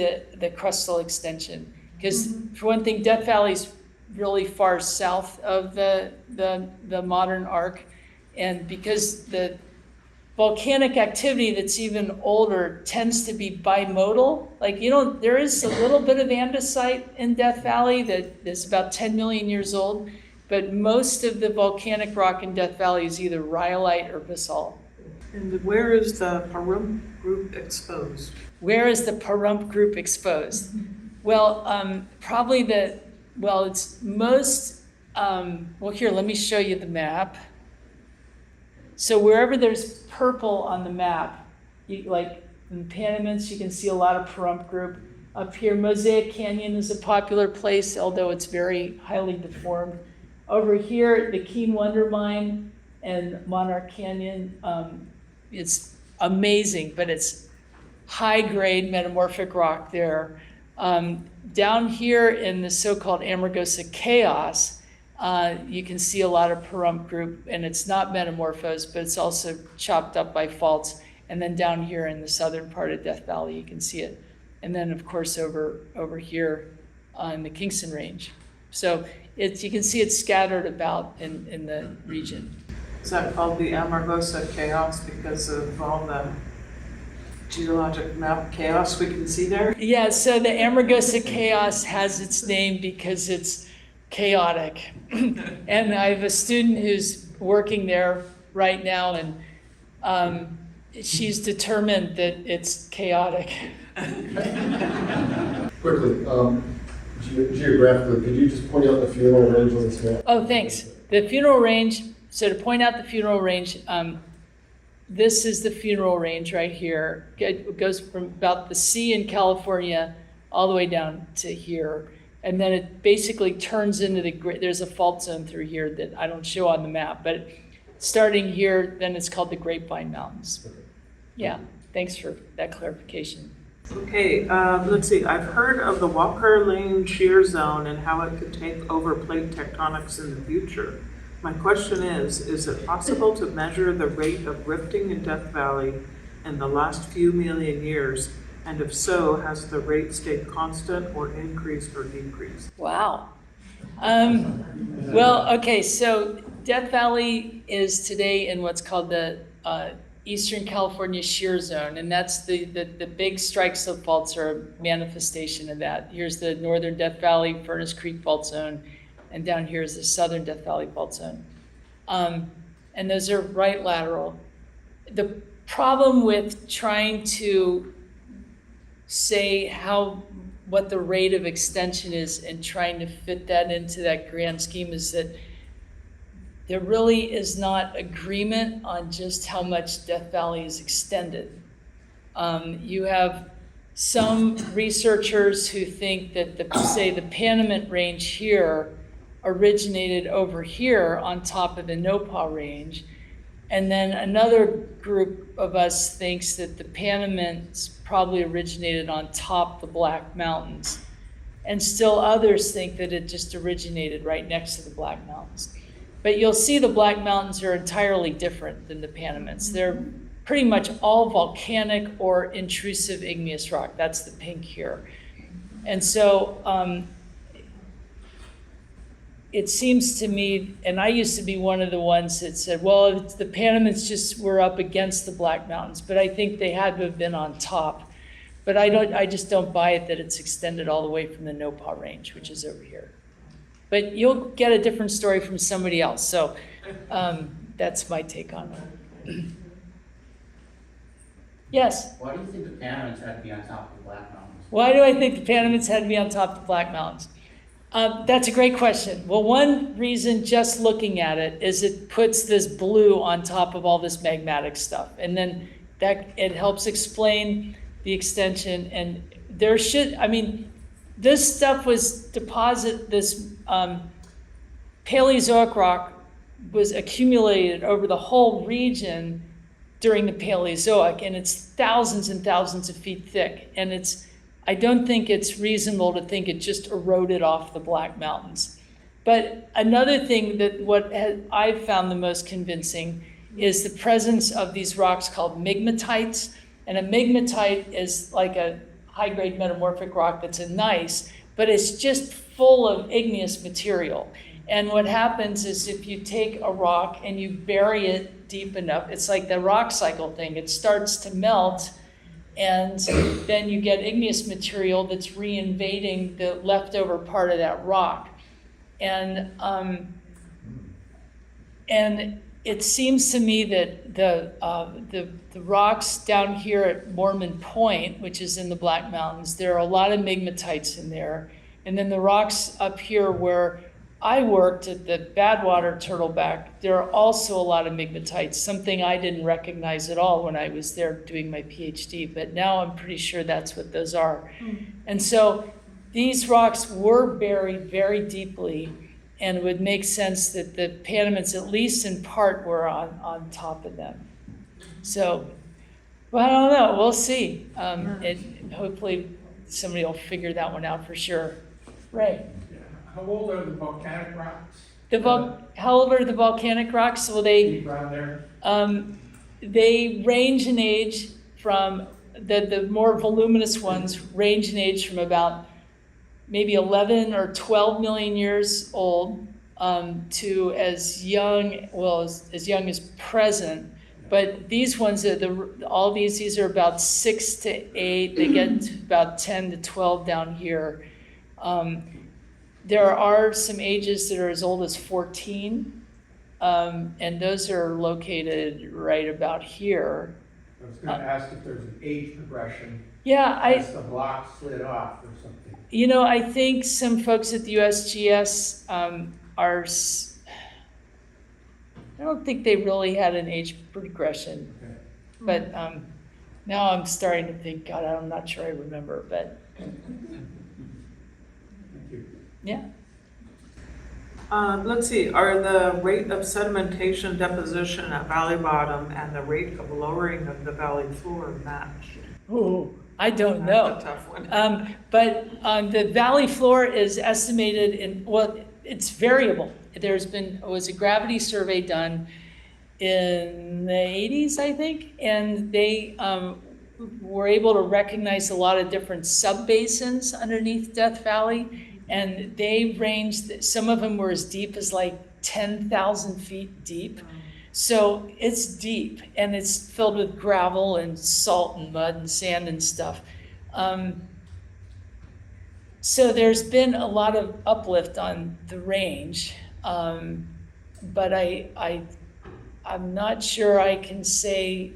the crustal extension. Because for one thing, Death Valley's really far south of the modern arc. And because the volcanic activity that's even older tends to be bimodal. Like, there is a little bit of andesite in Death Valley that is about 10 million years old, but most of the volcanic rock in Death Valley is either rhyolite or basalt. And where is the Pahrump group exposed? Where is the Pahrump group exposed? Well, it's most, here, let me show you the map. So wherever there's purple on the map, like in Panamints, you can see a lot of Pahrump group. Up here, Mosaic Canyon is a popular place, although it's very highly deformed. Over here, the Keen Wonder Mine and Monarch Canyon, it's amazing, but it's high-grade metamorphic rock there. Down here in the so-called Amargosa Chaos, you can see a lot of Pahrump group, and it's not metamorphosed, but it's also chopped up by faults. And then down here in the southern part of Death Valley, you can see it. And then, of course, over here on the Kingston Range. So you can see it's scattered about in the region. Is that called the Amargosa Chaos because of all the geologic map chaos we can see there? Yeah, so the Amargosa Chaos has its name because it's chaotic. And I have a student who's working there right now, and she's determined that it's chaotic. Quickly, geographically, could you just point out the funeral range on this map? Oh, thanks. The funeral range, so to point out the funeral range, this is the funeral range right here. It goes from about the sea in California all the way down to here. And then it basically turns into there's a fault zone through here that I don't show on the map, but starting here, then it's called the Grapevine Mountains. Yeah, thanks for that clarification. Okay, let's see, I've heard of the Walker Lane shear zone and how it could take over plate tectonics in the future. My question is it possible to measure the rate of rifting in Death Valley in the last few million years? And if so, has the rate stayed constant or increased or decreased? Wow. Well, okay, so Death Valley is today in what's called the Eastern California shear zone, and that's the big strike slip faults are a manifestation of that. Here's the northern Death Valley, Furnace Creek fault zone, and down here is the southern Death Valley fault zone. And those are right lateral. The problem with trying to say what the rate of extension is and trying to fit that into that grand scheme is that there really is not agreement on just how much Death Valley is extended. You have some researchers who think that the Panamint Range here originated over here on top of the Nopah Range. And then another group of us thinks that the Panamints probably originated on top of the Black Mountains. And still others think that it just originated right next to the Black Mountains. But you'll see the Black Mountains are entirely different than the Panamints. They're pretty much all volcanic or intrusive igneous rock. That's the pink here. And so it seems to me, and I used to be one of the ones that said, well, the Panamints just were up against the Black Mountains, but I think they had to have been on top. But I just don't buy it that it's extended all the way from the Nopah Range, which is over here. But you'll get a different story from somebody else. So that's my take on it. Yes? Why do you think the Panamints had to be on top of the Black Mountains? Why do I think the Panamints had to be on top of the Black Mountains? That's a great question. Well, one reason just looking at it is it puts this blue on top of all this magmatic stuff. And then it helps explain the extension. And this stuff was this Paleozoic rock was accumulated over the whole region during the Paleozoic, and it's thousands and thousands of feet thick. And I don't think it's reasonable to think it just eroded off the Black Mountains. But another thing that I've found the most convincing is the presence of these rocks called migmatites. And a migmatite is like a high-grade metamorphic rock that's a gneiss, but it's just full of igneous material. And what happens is if you take a rock and you bury it deep enough, it's like the rock cycle thing. It starts to melt, and then you get igneous material that's reinvading the leftover part of that rock. And it seems to me that the rocks down here at Mormon Point, which is in the Black Mountains, there are a lot of migmatites in there. And then the rocks up here where I worked at the Badwater Turtleback, there are also a lot of migmatites, something I didn't recognize at all when I was there doing my PhD, but now I'm pretty sure that's what those are. And so these rocks were buried very deeply, and it would make sense that the Panamints, at least in part, were on top of them. So, well, I don't know, we'll see. Hopefully somebody will figure that one out for sure. Ray? How old are the volcanic rocks? How old are the volcanic rocks? Well, Deep around there? They range in age from, the more voluminous ones range in age from about maybe 11 or 12 million years old to as young as present. But these ones, these are about 6 to 8. They get to about 10 to 12 down here. There are some ages that are as old as 14, and those are located right about here. I was going to ask if there's an age progression. Yeah, as the blocks slid off or something. You know, I think some folks at the USGS I don't think they really had an age progression. Okay. But now I'm starting to think, God, I'm not sure I remember, but. Thank you. Yeah. Let's see, are the rate of sedimentation deposition at valley bottom and the rate of lowering of the valley floor matched? Ooh, I don't That's know. a tough one. But the valley floor is estimated well, it's variable. Was a gravity survey done in the 80s, I think, and they were able to recognize a lot of different subbasins underneath Death Valley, and they ranged, some of them were as deep as like 10,000 feet deep. So it's deep, and it's filled with gravel and salt and mud and sand and stuff. So there's been a lot of uplift on the range, but I'm not sure I can say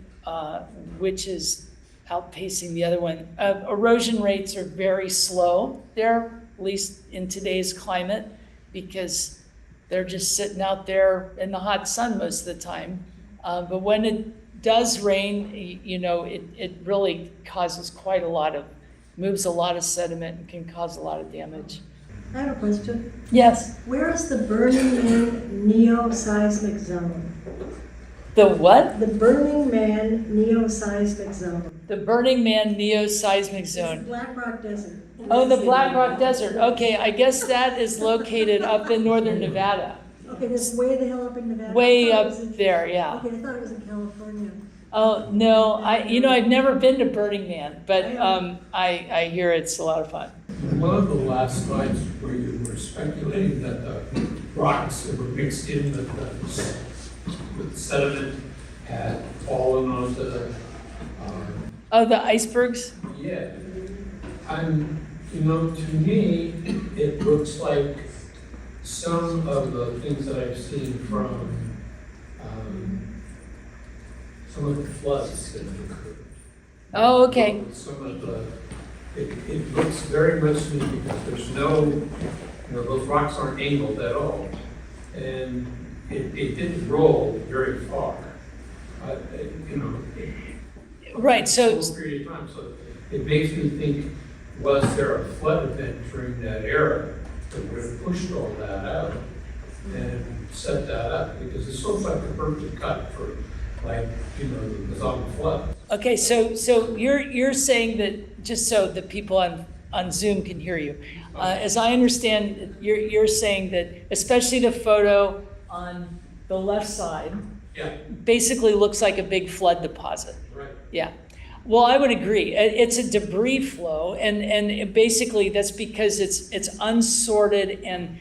which is outpacing the other one. Erosion rates are very slow there, at least in today's climate, because they're just sitting out there in the hot sun most of the time. But when it does rain, it really causes moves a lot of sediment and can cause a lot of damage. I have a question. Yes. Where is the Burning Man neoseismic zone? The what? The Burning Man neoseismic zone. The Burning Man neoseismic It's zone. Black Rock Desert. Oh, the Black Rock Desert. Okay, I guess that is located up in northern Nevada. Okay, that's way the hell up in Nevada. Way I thought up it was in- there, yeah. Okay, I thought it was in California. Oh, no, I've never been to Burning Man, but I hear it's a lot of fun. One of the last slides where you were speculating that the rocks that were mixed in with sediment had fallen onto the, Oh, the icebergs? yeah. To me, it looks like some of the things that I've seen from some of the floods that have occurred. Oh, okay. Some of it looks very much to me because there's those rocks aren't angled at all. And it didn't roll very far. Right, so, a period of time. So it makes me think, was there a flood event during that era that would have pushed all that out and set that up? Because it looks like a perfect cut for, the Mazama flood. okay, so you're saying that, just so the people on Zoom can hear you, as I understand, you're saying that especially the photo on the left side Yeah, basically looks like a big flood deposit. right. Yeah. Well, I would agree. It's a debris flow, and basically that's because it's unsorted, and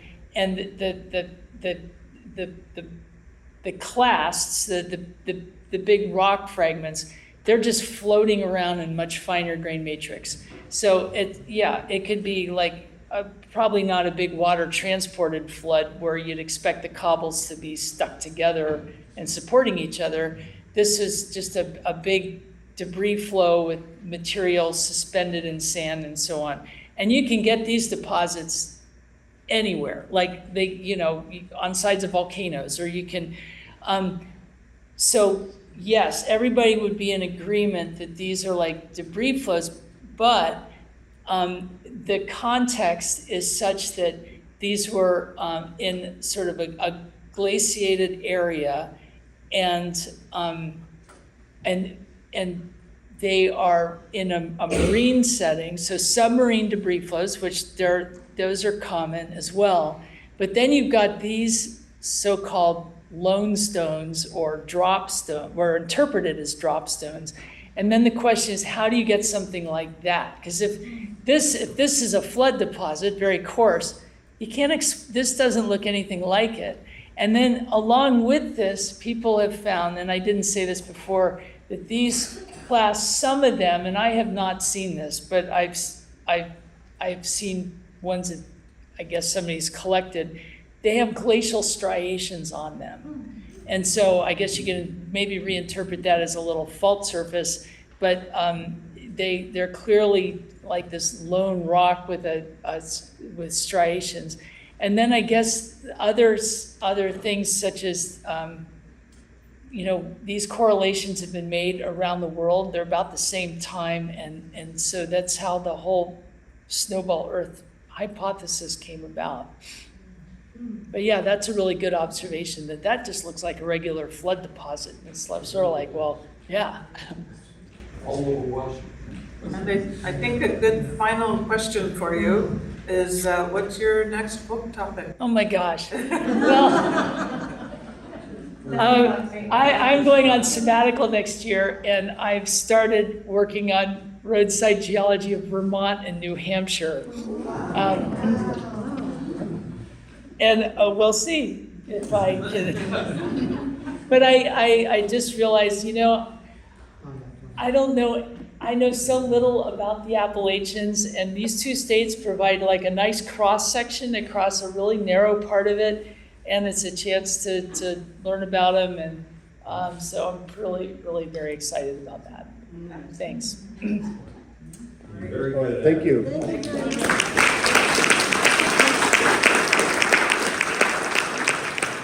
the clasts, the big rock fragments, they're just floating around in much finer grain matrix. So it could be like probably not a big water transported flood where you'd expect the cobbles to be stuck together and supporting each other. This is just a big debris flow with material suspended in sand and so on. And you can get these deposits anywhere, like on sides of volcanoes, or you can, so yes, everybody would be in agreement that these are like debris flows, but the context is such that these were in sort of a glaciated area, and they are in a marine setting, so submarine debris flows, which those are common as well. But then you've got these so-called lone stones or drop stone, were interpreted as drop stones. And then the question is, how do you get something like that? Because if this is a flood deposit, very coarse, you can't. This doesn't look anything like it. And then along with this, people have found, and I didn't say this before, that these some of them, and I have not seen this, but I've seen ones that I guess somebody's collected. They have glacial striations on them. And so I guess you can maybe reinterpret that as a little fault surface, but they're clearly like this lone rock with with striations. And then I guess other things such as, these correlations have been made around the world. They're about the same time, and so that's how the whole snowball Earth hypothesis came about. But yeah, that's a really good observation, that just looks like a regular flood deposit. It's sort of like, well, yeah. All over Washington. And I think a good final question for you is, what's your next book topic? Oh my gosh. Well, I'm going on sabbatical next year, and I've started working on roadside geology of Vermont and New Hampshire. And we'll see if I can. But I just realized, I don't know. I know so little about the Appalachians, and these two states provide like a nice cross section across a really narrow part of it, and it's a chance to learn about them, and so I'm really, really very excited about that. Thanks. Very good. Thank you.